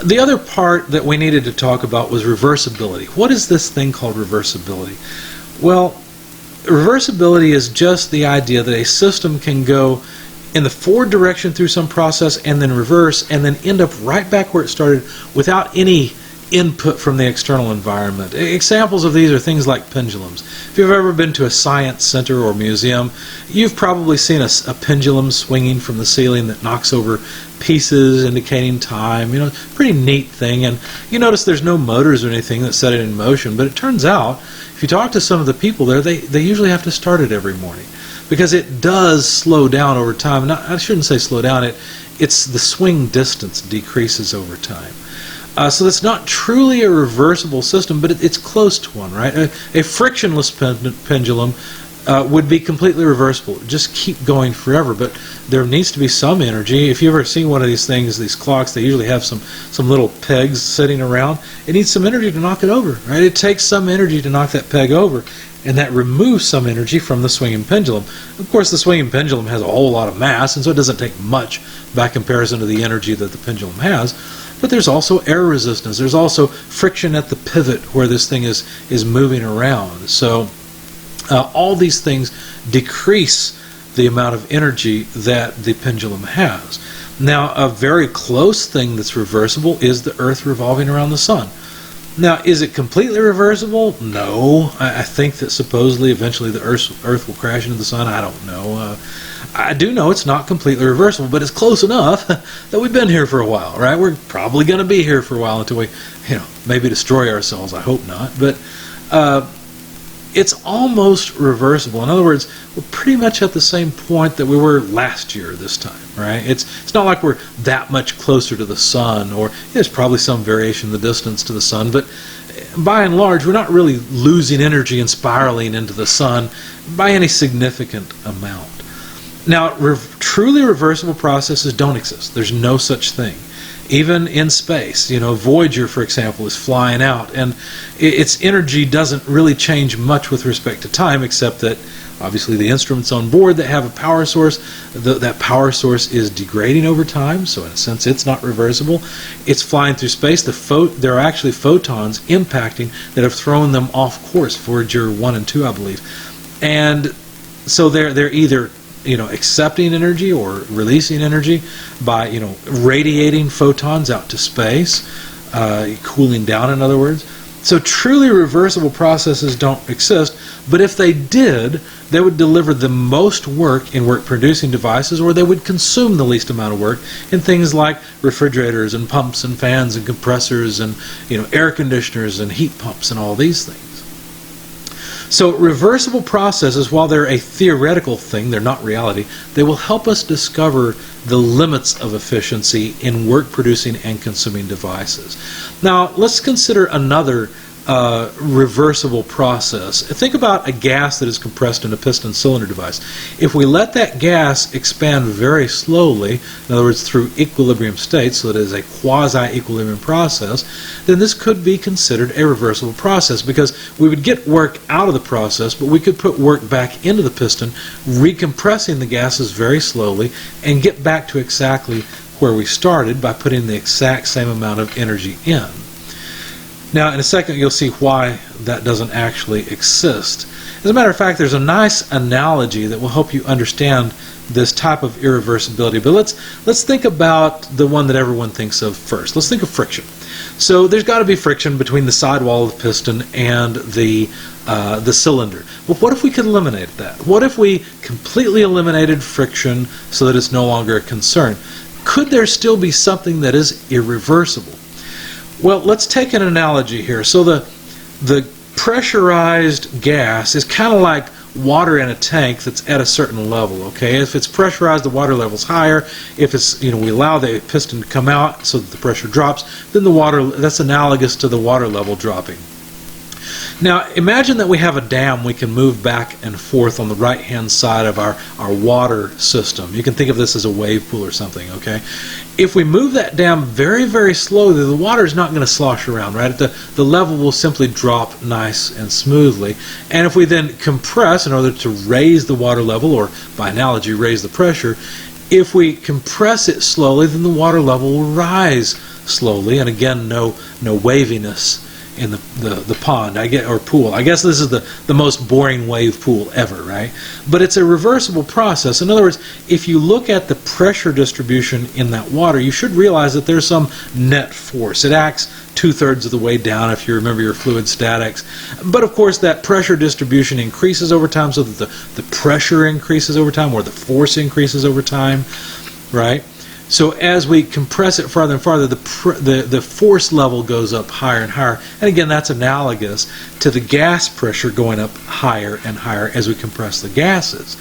The other part that we needed to talk about was reversibility. What is this thing called reversibility? Well, reversibility is just the idea that a system can go in the forward direction through some process and then reverse and then end up right back where it started without any input from the external environment. Examples of these are things like pendulums. If you've ever been to a science center or museum, you've probably seen a pendulum swinging from the ceiling that knocks over pieces indicating time. You know, pretty neat thing. And you notice there's no motors or anything that set it in motion, but it turns out if you talk to some of the people there, they usually have to start it every morning because it does slow down over time. Now, I shouldn't say slow down, it's the swing distance decreases over time. So that's not truly a reversible system, but it's close to one, right? A frictionless pendulum would be completely reversible. It would just keep going forever, but there needs to be some energy. If you've ever seen one of these things, these clocks, they usually have some little pegs sitting around. It needs some energy to knock it over, right? It takes some energy to knock that peg over, and that removes some energy from the swinging pendulum. Of course, the swinging pendulum has a whole lot of mass, and so it doesn't take much by comparison to the energy that the pendulum has. But there's also air resistance. There's also friction at the pivot where this thing is moving around. So all these things decrease the amount of energy that the pendulum has. Now, a very close thing that's reversible is the Earth revolving around the Sun. Now, is it completely reversible? No. I think that supposedly eventually the Earth will crash into the Sun. I don't know. I do know it's not completely reversible, but it's close enough that we've been here for a while, right? We're probably going to be here for a while until we, maybe destroy ourselves. I hope not. But it's almost reversible. In other words, we're pretty much at the same point that we were last year this time, right? It's not like we're that much closer to the Sun, or there's probably some variation in the distance to the Sun, but by and large, we're not really losing energy and spiraling into the Sun by any significant amount. Now, truly reversible processes don't exist. There's no such thing. Even in space, Voyager, for example, is flying out, and its energy doesn't really change much with respect to time, except that obviously the instruments on board that have a power source, that power source is degrading over time, so in a sense it's not reversible. It's flying through space. There are actually photons impacting that have thrown them off course, Voyager 1 and 2, I believe. And so they're either accepting energy or releasing energy by, radiating photons out to space, cooling down, in other words. So truly reversible processes don't exist, but if they did, they would deliver the most work in work-producing devices, or they would consume the least amount of work in things like refrigerators and pumps and fans and compressors and, air conditioners and heat pumps and all these things. So reversible processes, while they're a theoretical thing, they're not reality, they will help us discover the limits of efficiency in work-producing and consuming devices. Now, let's consider another reversible process. Think about a gas that is compressed in a piston cylinder device. If we let that gas expand very slowly, in other words through equilibrium states, so that it is a quasi-equilibrium process, then this could be considered a reversible process, because we would get work out of the process, but we could put work back into the piston, recompressing the gases very slowly, and get back to exactly where we started by putting the exact same amount of energy in. Now, in a second, you'll see why that doesn't actually exist. As a matter of fact, there's a nice analogy that will help you understand this type of irreversibility. But let's think about the one that everyone thinks of first. Let's think of friction. So there's got to be friction between the sidewall of the piston and the cylinder. Well, what if we could eliminate that? What if we completely eliminated friction so that it's no longer a concern? Could there still be something that is irreversible? Well, let's take an analogy here. So the pressurized gas is kind of like water in a tank that's at a certain level, okay? If it's pressurized, the water level's higher. If it's, we allow the piston to come out so that the pressure drops, then that's analogous to the water level dropping. Now, imagine that we have a dam we can move back and forth on the right-hand side of our water system. You can think of this as a wave pool or something, okay? If we move that dam very, very slowly, the water is not going to slosh around, right? The level will simply drop nice and smoothly. And if we then compress in order to raise the water level, or by analogy, raise the pressure, If we compress it slowly, then the water level will rise slowly, and again, no waviness in the pond, or pool. I guess this is the most boring wave pool ever, right? But it's a reversible process. In other words, if you look at the pressure distribution in that water, you should realize that there's some net force. It acts 2/3 of the way down if you remember your fluid statics. But of course that pressure distribution increases over time, so that the pressure increases over time, or the force increases over time, right? So as we compress it farther and farther, the force level goes up higher and higher. And again, that's analogous to the gas pressure going up higher and higher as we compress the gases.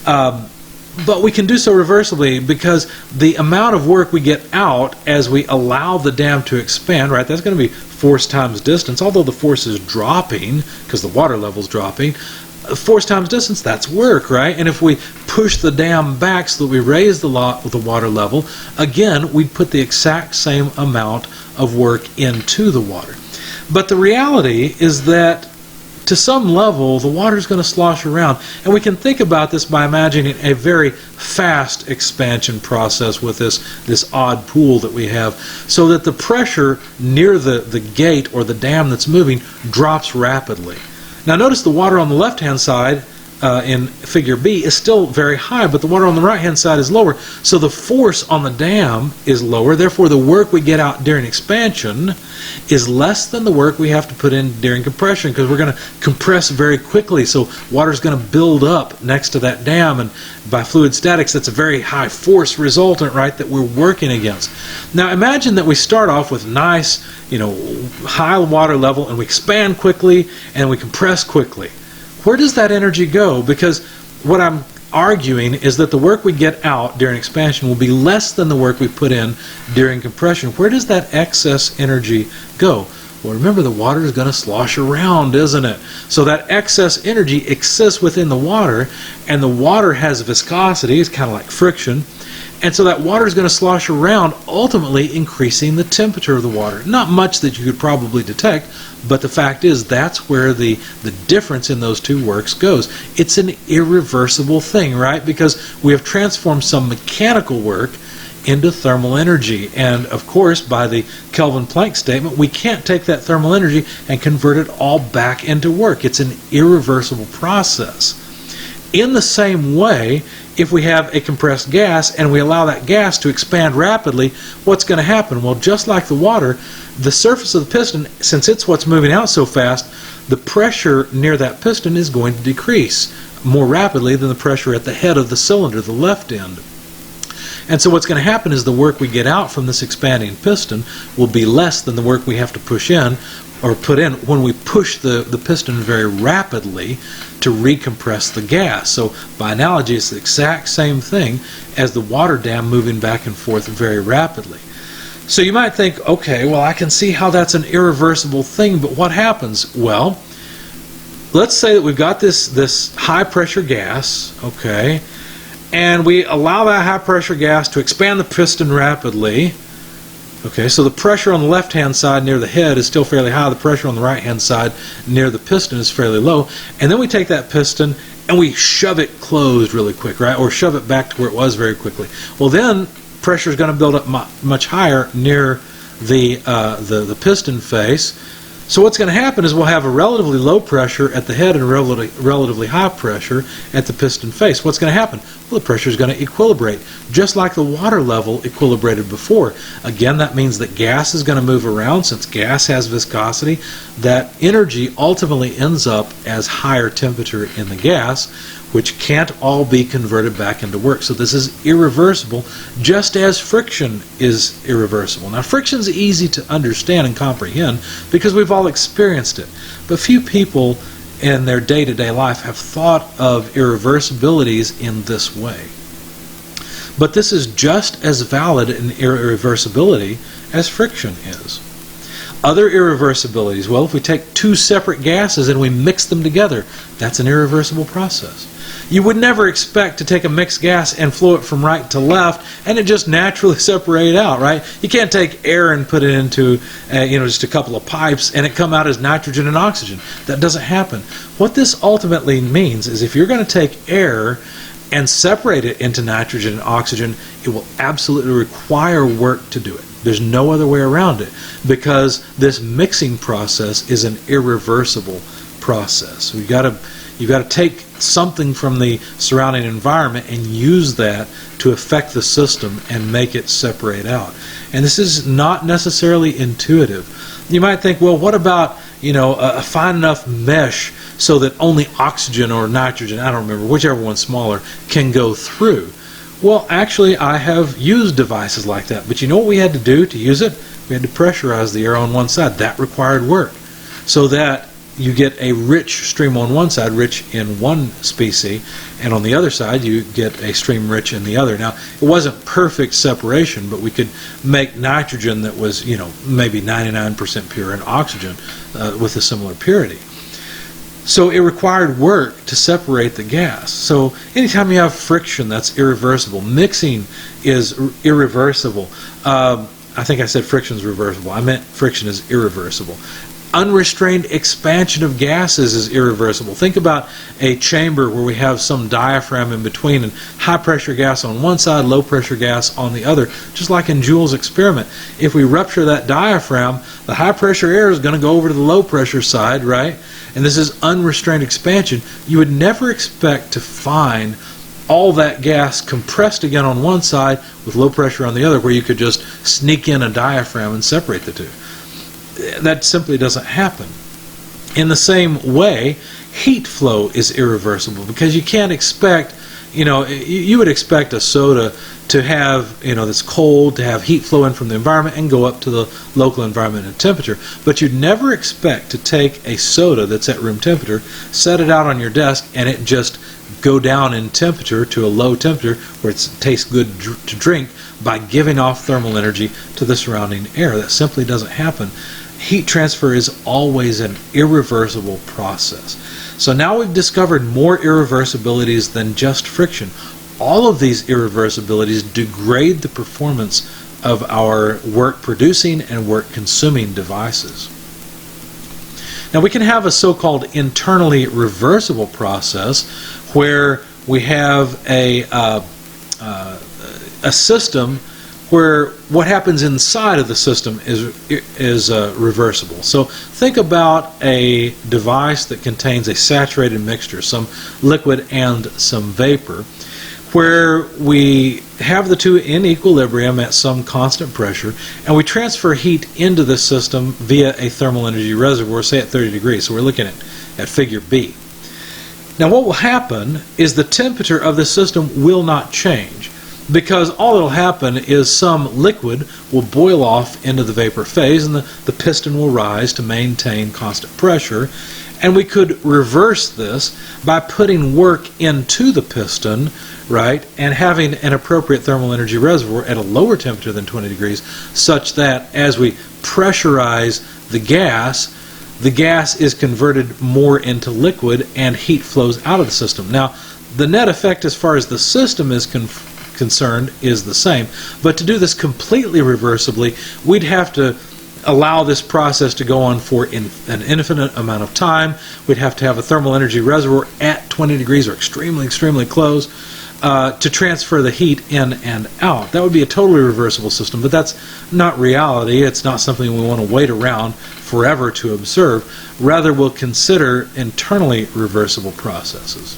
But we can do so reversibly, because the amount of work we get out as we allow the dam to expand, right, that's going to be force times distance, although the force is dropping because the water level is dropping. Force times distance, that's work, right? And if we push the dam back so that we raise the water level, again, we put the exact same amount of work into the water. But the reality is that to some level, the water is going to slosh around. And we can think about this by imagining a very fast expansion process with this odd pool that we have, so that the pressure near the gate or the dam that's moving drops rapidly. Now notice the water on the left-hand side in figure B is still very high, but the water on the right-hand side is lower. So the force on the dam is lower. Therefore, the work we get out during expansion is less than the work we have to put in during compression, because we're going to compress very quickly. So water is going to build up next to that dam, and by fluid statics, that's a very high force resultant, right, that we're working against. Now imagine that we start off with nice, high water level, and we expand quickly and we compress quickly. Where does that energy go? Because what I'm arguing is that the work we get out during expansion will be less than the work we put in during compression. Where does that excess energy go? Well, remember, the water is going to slosh around, isn't it? So that excess energy exists within the water, and the water has viscosity. It's kind of like friction. And so that water is going to slosh around, ultimately increasing the temperature of the water. Not much that you could probably detect, but the fact is that's where the difference in those two works goes. It's an irreversible thing, right? Because we have transformed some mechanical work into thermal energy. And of course, by the Kelvin-Planck statement, we can't take that thermal energy and convert it all back into work. It's an irreversible process. In the same way, if we have a compressed gas and we allow that gas to expand rapidly, what's going to happen? Well, just like the water, the surface of the piston, since it's what's moving out so fast, the pressure near that piston is going to decrease more rapidly than the pressure at the head of the cylinder, the left end. And so what's going to happen is the work we get out from this expanding piston will be less than the work we have to push in or put in when we push the piston very rapidly to recompress the gas. So by analogy, it's the exact same thing as the water dam moving back and forth very rapidly. So you might think, okay, well, I can see how that's an irreversible thing, but what happens? Well, let's say that we've got this high pressure gas, okay, and we allow that high pressure gas to expand the piston rapidly. Okay, so the pressure on the left-hand side near the head is still fairly high. The pressure on the right-hand side near the piston is fairly low. And then we take that piston and we shove it closed really quick, right? Or shove it back to where it was very quickly. Well, then pressure is going to build up much higher near the piston face. So what's going to happen is we'll have a relatively low pressure at the head and a relatively high pressure at the piston face. What's going to happen? Well, the pressure is going to equilibrate, just like the water level equilibrated before. Again, that means that gas is going to move around. Since gas has viscosity, that energy ultimately ends up as higher temperature in the gas, which can't all be converted back into work. So this is irreversible, just as friction is irreversible. Now, friction is easy to understand and comprehend because we've all experienced it. But few people in their day-to-day life have thought of irreversibilities in this way. But this is just as valid in irreversibility as friction is. Other irreversibilities, well, if we take two separate gases and we mix them together, that's an irreversible process. You would never expect to take a mixed gas and flow it from right to left and it just naturally separate out, right? You can't take air and put it into just a couple of pipes and it come out as nitrogen and oxygen. That doesn't happen. What this ultimately means is if you're going to take air and separate it into nitrogen and oxygen, it will absolutely require work to do it. There's no other way around it, because this mixing process is an irreversible process. So you've got to take something from the surrounding environment and use that to affect the system and make it separate out. And this is not necessarily intuitive. You might think, well, what about a fine enough mesh so that only oxygen or nitrogen, I don't remember, whichever one's smaller, can go through? Well, actually, I have used devices like that. But you know what we had to do to use it? We had to pressurize the air on one side. That required work, so that you get a rich stream on one side, rich in one species, and on the other side you get a stream rich in the other. Now, it wasn't perfect separation, but we could make nitrogen that was, maybe 99% pure, and oxygen with a similar purity. So it required work to separate the gas. So anytime you have friction, that's irreversible. Mixing is irreversible. I think I said friction is reversible. I meant friction is irreversible. Unrestrained expansion of gases is irreversible. Think about a chamber where we have some diaphragm in between, and high pressure gas on one side, low pressure gas on the other, just like in Joule's experiment. If we rupture that diaphragm, the high pressure air is going to go over to the low pressure side, right? And this is unrestrained expansion. You would never expect to find all that gas compressed again on one side with low pressure on the other, where you could just sneak in a diaphragm and separate the two. That simply doesn't happen. In the same way, heat flow is irreversible, because you can't expect, you would expect a soda to have, that's cold, to have heat flow in from the environment and go up to the local environment and temperature. But you'd never expect to take a soda that's at room temperature, set it out on your desk, and it just go down in temperature to a low temperature where it tastes good to drink by giving off thermal energy to the surrounding air. That simply doesn't happen. Heat transfer is always an irreversible process. So now we've discovered more irreversibilities than just friction. All of these irreversibilities degrade the performance of our work producing and work consuming devices. Now we can have a so-called internally reversible process where we have a system where what happens inside of the system is reversible. So think about a device that contains a saturated mixture, some liquid and some vapor, where we have the two in equilibrium at some constant pressure, and we transfer heat into the system via a thermal energy reservoir, say at 30 degrees. So we're looking at figure B. Now what will happen is the temperature of the system will not change, because all that will happen is some liquid will boil off into the vapor phase, and the piston will rise to maintain constant pressure. And we could reverse this by putting work into the piston, right, and having an appropriate thermal energy reservoir at a lower temperature than 20 degrees, such that as we pressurize the gas is converted more into liquid and heat flows out of the system. Now, the net effect as far as the system is concerned is the same, but to do this completely reversibly, we'd have to allow this process to go on for an infinite amount of time. We'd have to have a thermal energy reservoir at 20 degrees or extremely, extremely close to transfer the heat in and out. That would be a totally reversible system, but that's not reality. It's not something we want to wait around forever to observe. Rather, we'll consider internally reversible processes.